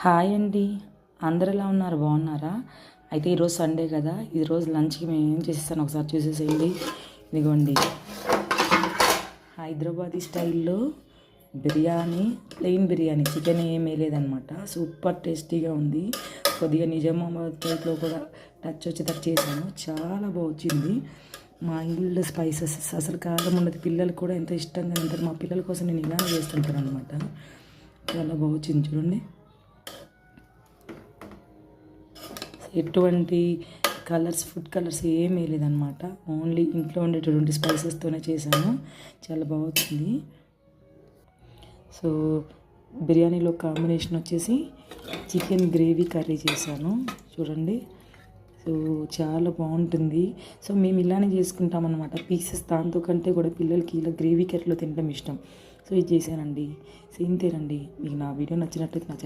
Hi అండి. అందరు ఎలా ఉన్నారు? బాగున్నారా? అయితే ఈరోజు సండే కదా, ఈరోజు లంచ్కి మేము ఏం చేసేస్తాను ఒకసారి చూసేసేయండి. ఇదిగోండి, హైదరాబాదీ స్టైల్లో బిర్యానీ, ప్లెయిన్ బిర్యానీ, చికెన్ ఏం వేయలేదనమాట. సూపర్ టేస్టీగా ఉంది. కొద్దిగా నిజామాబాద్ టైప్లో కూడా టచ్ వచ్చేటట్టు చేశాను. చాలా బాగా వచ్చింది. మా ఇంట్లో స్పైసెస్ అసలు కారం ఉండదు. పిల్లలు కూడా ఎంతో ఇష్టంగా తింటారు. మా పిల్లల కోసం నేను ఇలానే చేస్తుంటాను అనమాట. చాలా బాగా వచ్చింది చూడండి. ఎటువంటి ఫుడ్ కలర్స్ ఏం వేయలేదన్నమాట. ఓన్లీ ఇంట్లో ఉండేటటువంటి స్పైసెస్తోనే చేశాను. చాలా బాగుంది. సో బిర్యానీలో కాంబినేషన్ వచ్చేసి చికెన్ గ్రేవీ కర్రీ చేశాను చూడండి. సో చాలా బాగుంటుంది. సో మేము ఇలానే చేసుకుంటాం అనమాట. పీసెస్ దాంతో కంటే కూడా పిల్లలకి ఇలా గ్రేవీ కర్రీలో తినడం ఇష్టం. సో ఇది చేశానండి. సో ఇంతేనండి. మీకు నా వీడియో నచ్చినట్లయితే నా